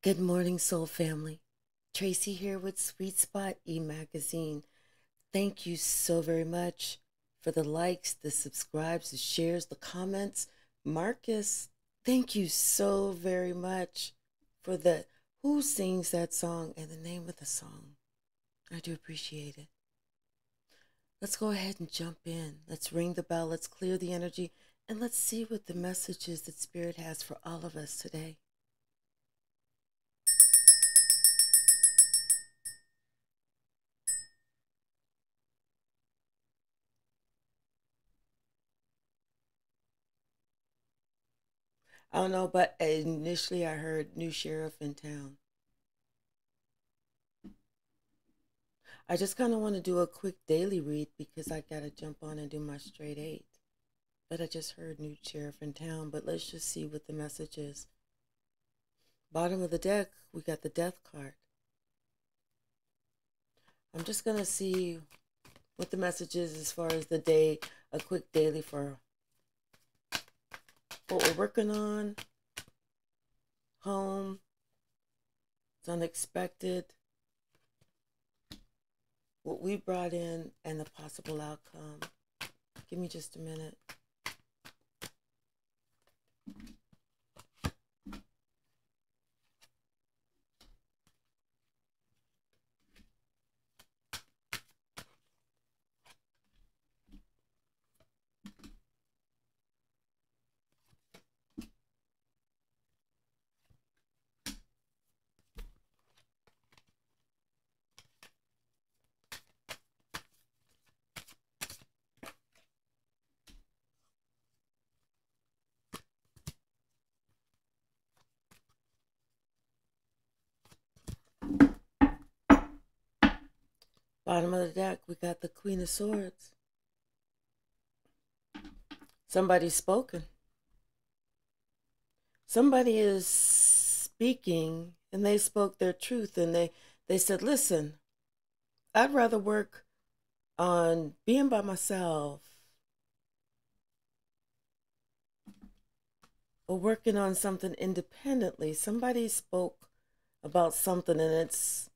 Good morning, Soul Family. Tracy here with Sweet Spot e-magazine. Thank you so very much for the likes, the subscribes, the shares, the comments. Marcus, thank you so very much for the who sings that song and the name of the song. I do appreciate it. Let's go ahead and jump in. Let's ring the bell. Let's clear the energy. And let's see what the message is that Spirit has for all of us today. I don't know, but initially I heard new sheriff in town. I just kind of want to do a quick daily read because I got to jump on and do my straight eight. But I just heard new sheriff in town, but let's just see what the message is. Bottom of the deck, we got the death card. I'm just going to see what the message is as far as the day, a quick daily for what we're working on, home, it's unexpected, what we brought in, and the possible outcome. Give me just a minute. Bottom of the deck, we got the Queen of Swords. Somebody's spoken. Somebody is speaking, and they spoke their truth, and they said, listen, I'd rather work on being by myself or working on something independently. Somebody spoke about something, and it's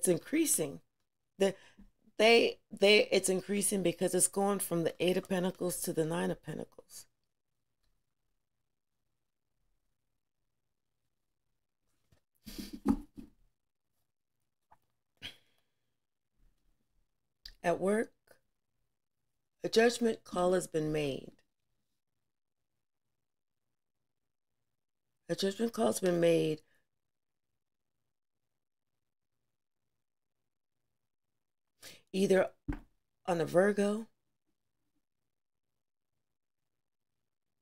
increasing. It's increasing because it's going from the Eight of Pentacles to the Nine of Pentacles. At work, a judgment call has been made. A judgment call has been made either on a Virgo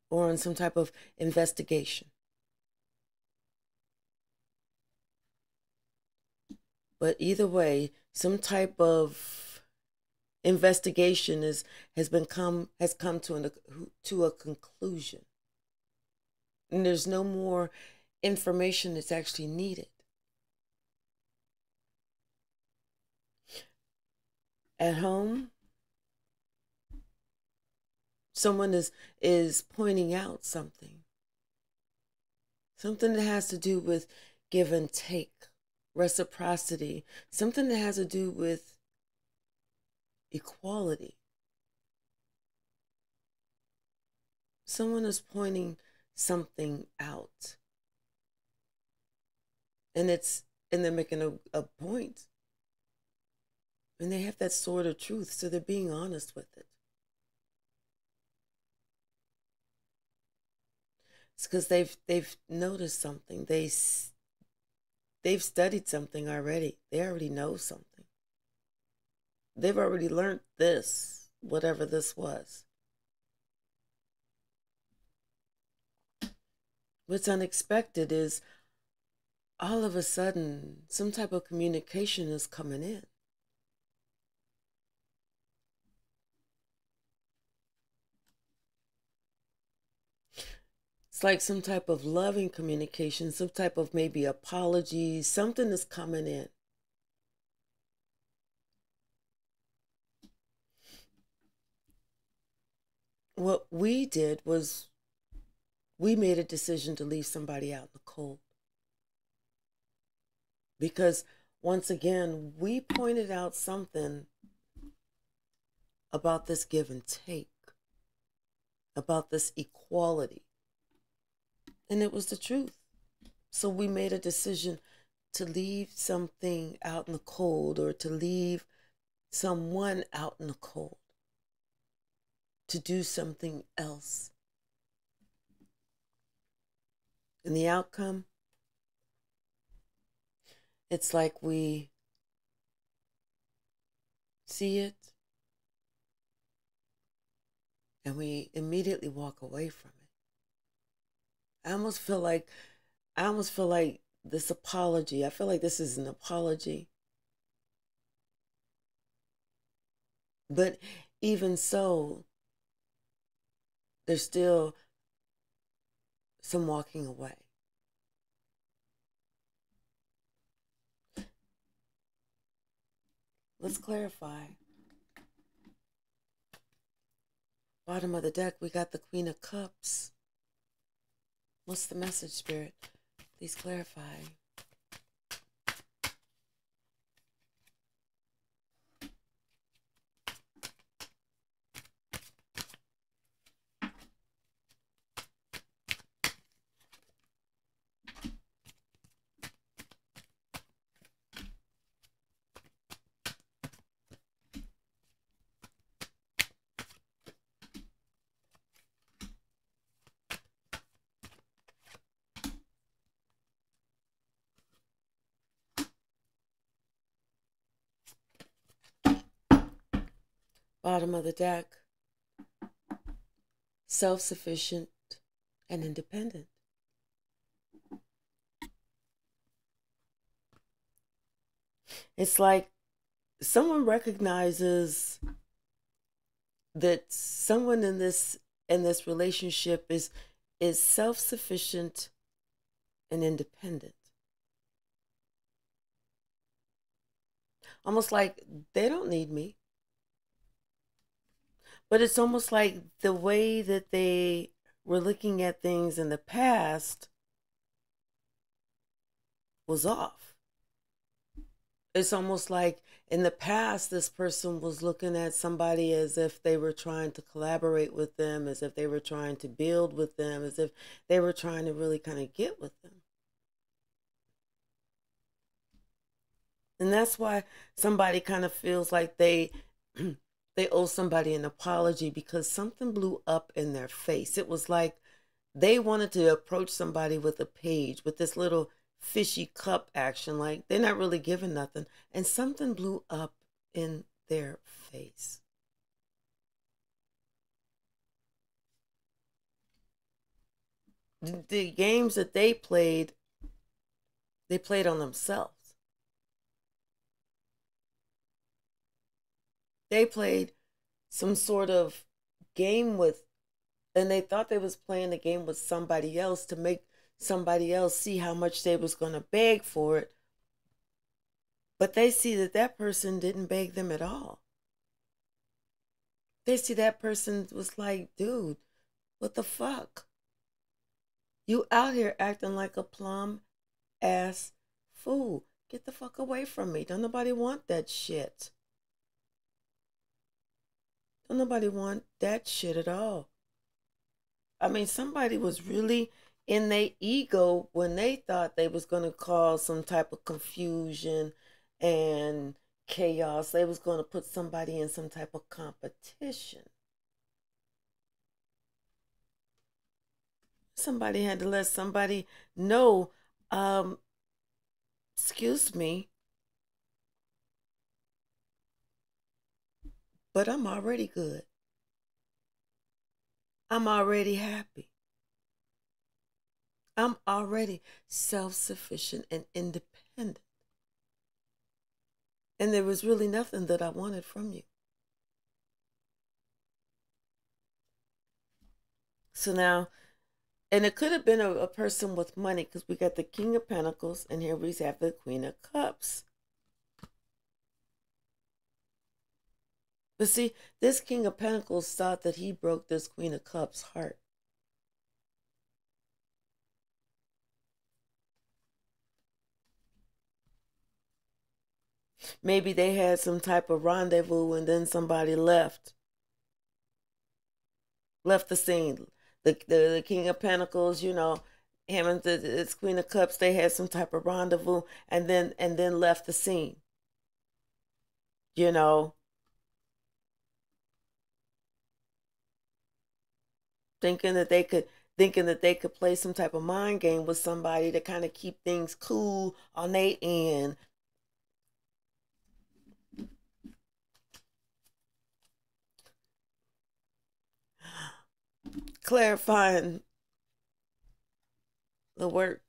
or on some type of investigation. But either way, some type of investigation has come to a conclusion. And there's no more information that's actually needed. At home, someone is pointing out something that has to do with give and take, reciprocity, something that has to do with equality. Someone is pointing something out, and they're making a point, and they have that sort of truth, so they're being honest with it. It's because they've noticed something. They've studied something already. They already know something. They've already learned this, whatever this was. What's unexpected is all of a sudden some type of communication is coming in. It's like some type of loving communication, some type of maybe apology, something is coming in. What we did was we made a decision to leave somebody out in the cold. Because once again, we pointed out something about this give and take, about this equality. And it was the truth. So we made a decision to leave something out in the cold, or to leave someone out in the cold, to do something else. And the outcome, it's like we see it and we immediately walk away from it. I almost feel like this apology, I feel like this is an apology. But even so, there's still some walking away. Let's clarify. Bottom of the deck, we got the Queen of Cups. What's the message, Spirit? Please clarify. Bottom of the deck, self-sufficient and independent. It's like someone recognizes that someone in this relationship is self-sufficient and independent. Almost like they don't need me. But it's almost like the way that they were looking at things in the past was off. It's almost like in the past, this person was looking at somebody as if they were trying to collaborate with them, as if they were trying to build with them, as if they were trying to really kind of get with them. And that's why somebody kind of feels like they owe somebody an apology, because something blew up in their face. It was like they wanted to approach somebody with a page, with this little fishy cup action, like they're not really giving nothing, and something blew up in their face. The games that they played on themselves. They played some sort of game with, and they thought they was playing the game with somebody else to make somebody else see how much they was going to beg for it. But they see that that person didn't beg them at all. They see that person was like, dude, what the fuck? You out here acting like a plum ass fool. Get the fuck away from me. Don't nobody want that shit. Don't nobody want that shit at all. I mean, somebody was really in their ego when they thought they was going to cause some type of confusion and chaos. They was going to put somebody in some type of competition. Somebody had to let somebody know, excuse me, but I'm already good. I'm already happy. I'm already self-sufficient and independent. And there was really nothing that I wanted from you. So now, and it could have been a person with money, because we got the King of Pentacles, and here we have the Queen of Cups. But see, this King of Pentacles thought that he broke this Queen of Cups' heart. Maybe they had some type of rendezvous and then somebody left the scene. The King of Pentacles, you know, him and the Queen of Cups, they had some type of rendezvous and then left the scene. You know, thinking that they could play some type of mind game with somebody to kind of keep things cool on their end. Clarifying the work.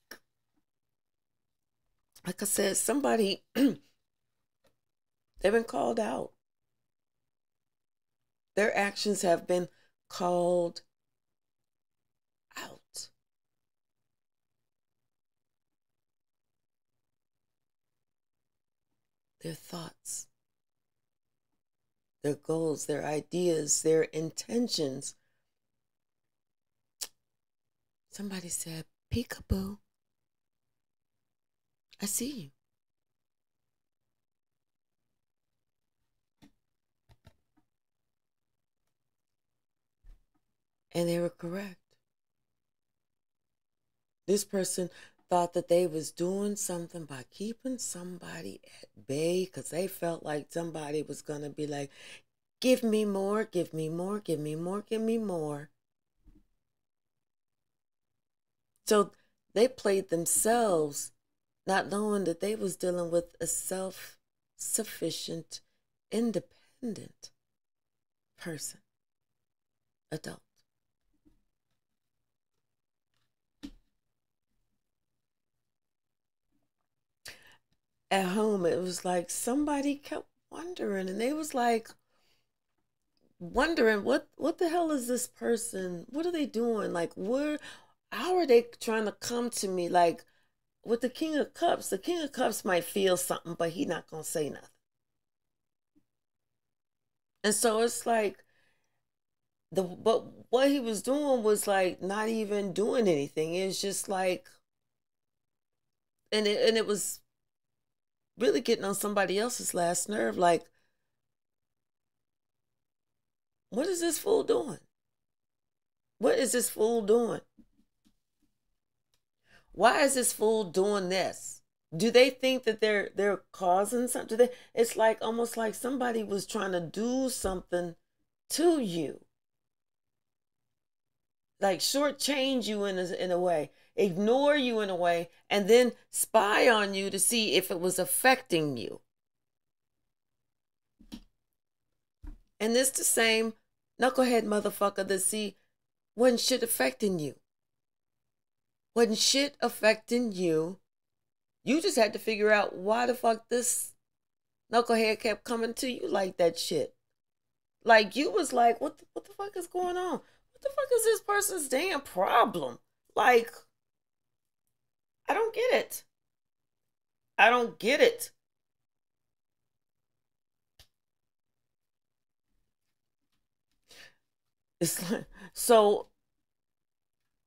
Like I said, somebody they've been called out. Their actions have been called out. Their thoughts, their goals, their ideas, their intentions. Somebody said, peekaboo, I see you. And they were correct. This person thought that they was doing something by keeping somebody at bay because they felt like somebody was going to be like, give me more, give me more, give me more, give me more. So they played themselves, not knowing that they was dealing with a self-sufficient, independent person, adult. At home, it was like somebody kept wondering, and they was like wondering, what the hell is this person? What are they doing? Like, how are they trying to come to me? Like, with the King of Cups might feel something, but he not gonna say nothing. And so it's like but what he was doing was like not even doing anything. It's just like, and it was really getting on somebody else's last nerve. Like, what is this fool doing? What is this fool doing? Why is this fool doing this? Do they think that they're causing something? It's like almost like somebody was trying to do something to you, like shortchange you in a way, ignore you in a way, and then spy on you to see if it was affecting you. And it's the same knucklehead motherfucker that see wasn't shit affecting you. Wasn't shit affecting you. You just had to figure out why the fuck this knucklehead kept coming to you like that shit. Like, you was like, what the fuck is going on? What the fuck is this person's damn problem? Like, I don't get it. I don't get it. It's like, so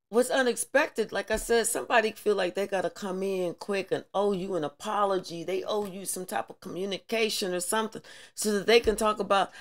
what's unexpected, like I said, somebody feel like they got to come in quick and owe you an apology. They owe you some type of communication or something so that they can talk about,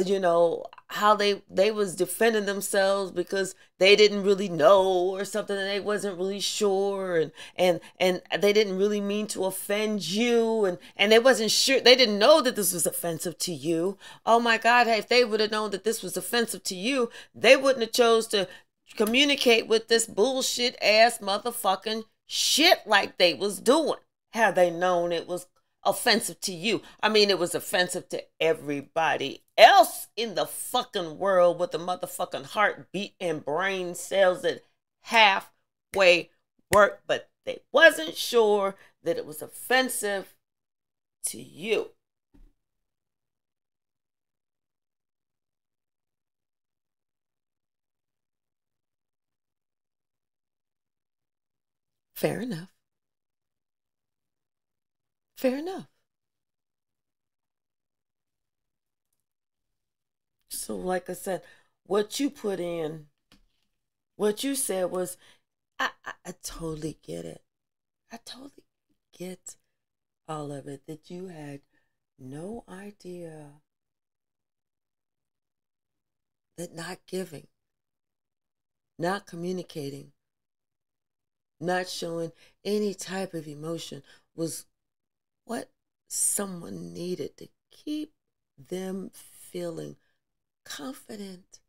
you know, how they was defending themselves because they didn't really know or something, and they wasn't really sure, and they didn't really mean to offend you, and they wasn't sure, they didn't know that this was offensive to you. Oh my God, if they would have known that this was offensive to you, they wouldn't have chose to communicate with this bullshit ass motherfucking shit like they was doing. Had they known it was offensive to you. I mean, it was offensive to everybody else in the fucking world with a motherfucking heartbeat and brain cells that halfway work, but they wasn't sure that it was offensive to you. Fair enough. Fair enough. So, like I said, what you put in, what you said was, I totally get it. I totally get all of it, that you had no idea that not giving, not communicating, not showing any type of emotion was what someone needed to keep them feeling confident,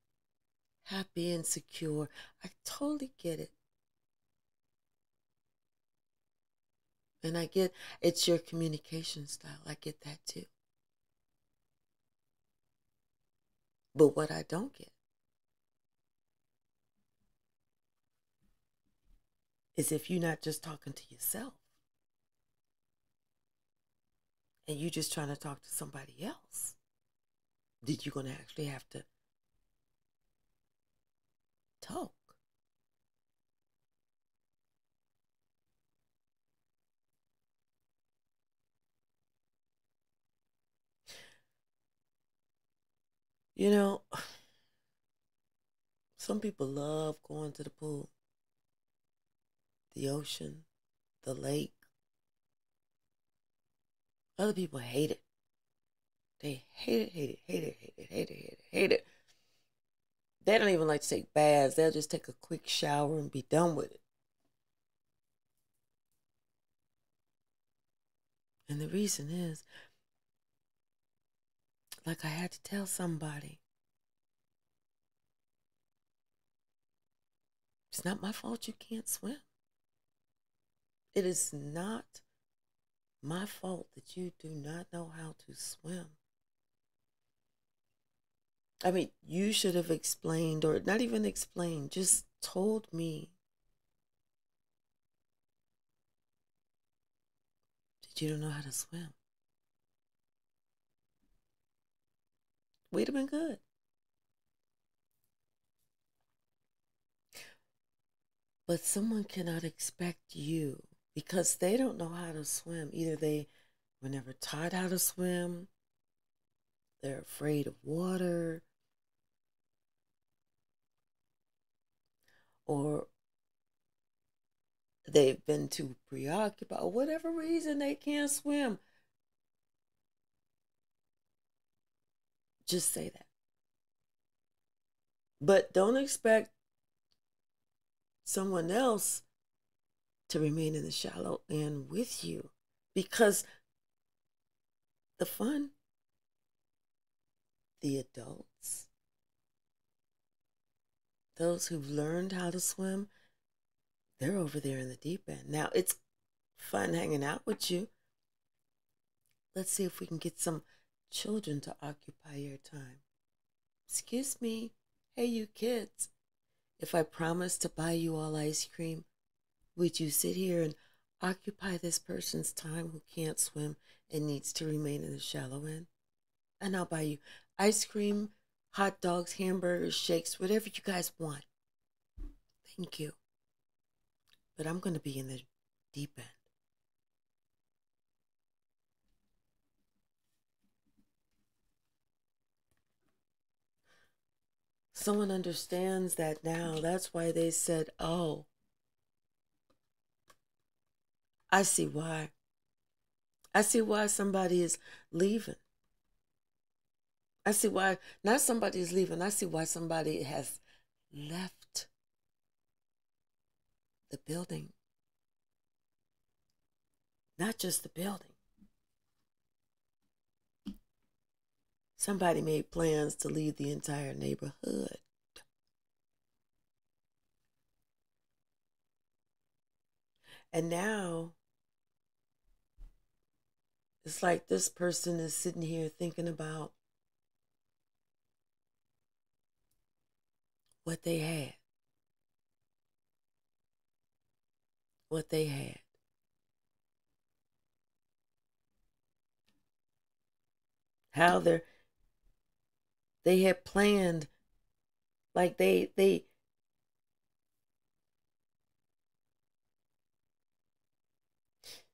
happy, and secure. I totally get it. And I get it's your communication style. I get that too. But what I don't get is if you're not just talking to yourself and you just trying to talk to somebody else, that you're going to actually have to talk. You know, some people love going to the pool, the ocean, the lake. Other people hate it. They hate it, hate it, hate it, hate it, hate it, hate it, hate it. They don't even like to take baths. They'll just take a quick shower and be done with it. And the reason is, like I had to tell somebody, it's not my fault you can't swim. It is not my fault that you do not know how to swim. I mean, you should have explained, or not even explained, just told me that you don't know how to swim. We'd have been good. But someone cannot expect you because they don't know how to swim. Either they were never taught how to swim, they're afraid of water, or they've been too preoccupied, or whatever reason they can't swim. Just say that. But don't expect someone else to remain in the shallow end with you because the fun, the adults, those who've learned how to swim, they're over there in the deep end. Now, it's fun hanging out with you. Let's see if we can get some children to occupy your time. Excuse me. Hey, you kids. If I promise to buy you all ice cream, would you sit here and occupy this person's time who can't swim and needs to remain in the shallow end? And I'll buy you ice cream, hot dogs, hamburgers, shakes, whatever you guys want. Thank you. But I'm going to be in the deep end. Someone understands that now. That's why they said, oh, I see why. I see why somebody is leaving. I see why, not somebody is leaving, I see why somebody has left the building. Not just the building. Somebody made plans to leave the entire neighborhood. And now, it's like this person is sitting here thinking about what they had. What they had. How they had planned, like they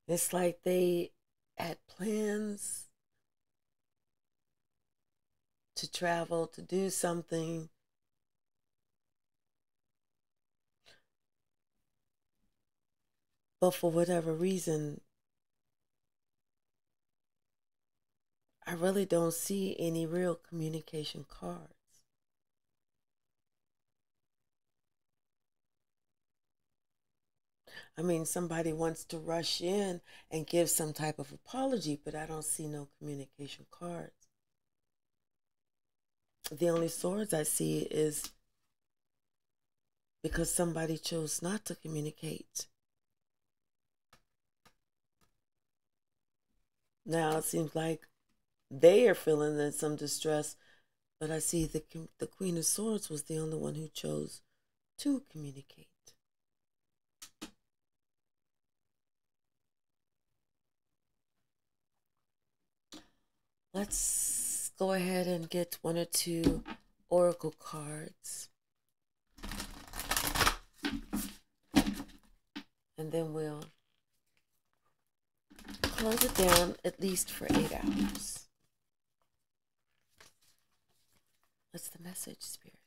it's like they had plans to travel, to do something, but for whatever reason, I really don't see any real communication cards. I mean, somebody wants to rush in and give some type of apology, but I don't see no communication cards. The only swords I see is because somebody chose not to communicate. Now it seems like they are feeling in some distress, but I see the Queen of Swords was the only one who chose to communicate. Let's go ahead and get one or two oracle cards. And then we'll close it down at least for 8 hours. What's the message, Spirit?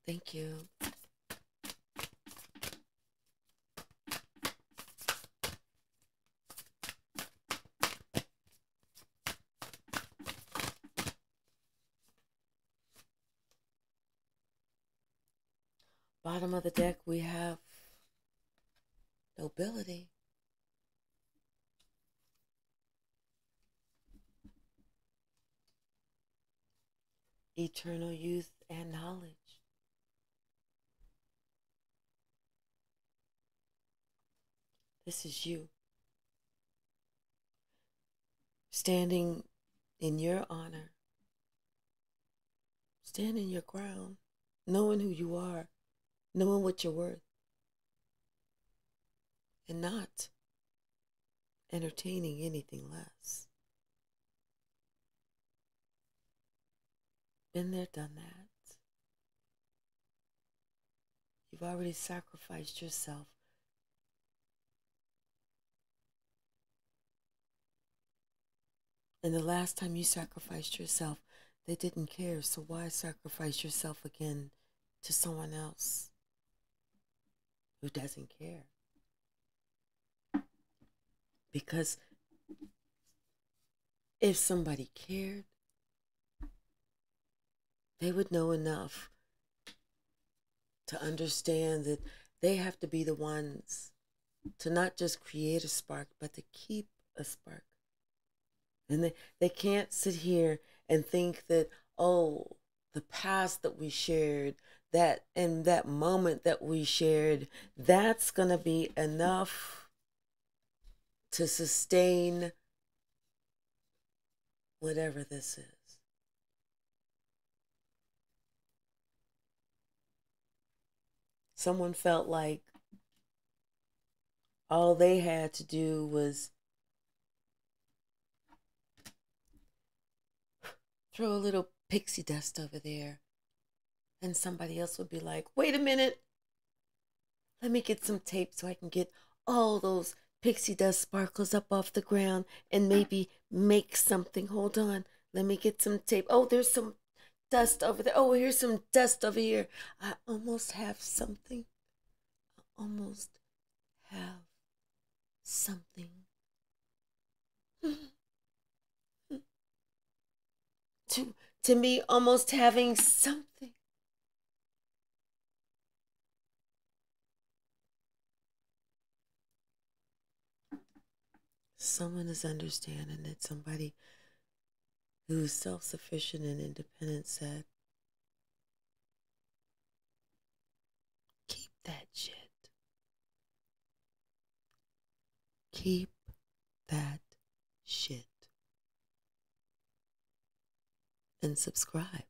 Thank you. Bottom of the deck, we have nobility. Eternal youth and knowledge. This is you. Standing in your honor. Standing your ground. Knowing who you are. Knowing what you're worth. And not entertaining anything less. Been there, done that. You've already sacrificed yourself. And the last time you sacrificed yourself, they didn't care. So why sacrifice yourself again to someone else who doesn't care? Because if somebody cared, they would know enough to understand that they have to be the ones to not just create a spark, but to keep a spark. And they can't sit here and think that, oh, the past that we shared, that and that moment that we shared, that's going to be enough to sustain whatever this is. Someone felt like all they had to do was throw a little pixie dust over there, and somebody else would be like, wait a minute, let me get some tape so I can get all those pixie dust sparkles up off the ground and maybe make something. Hold on, let me get some tape. Oh, there's some dust over there. Oh, here's some dust over here. I almost have something. I almost have something. to me, almost having something. Someone is understanding that somebody who's self-sufficient and independent said, keep that shit. Keep that shit. And subscribe.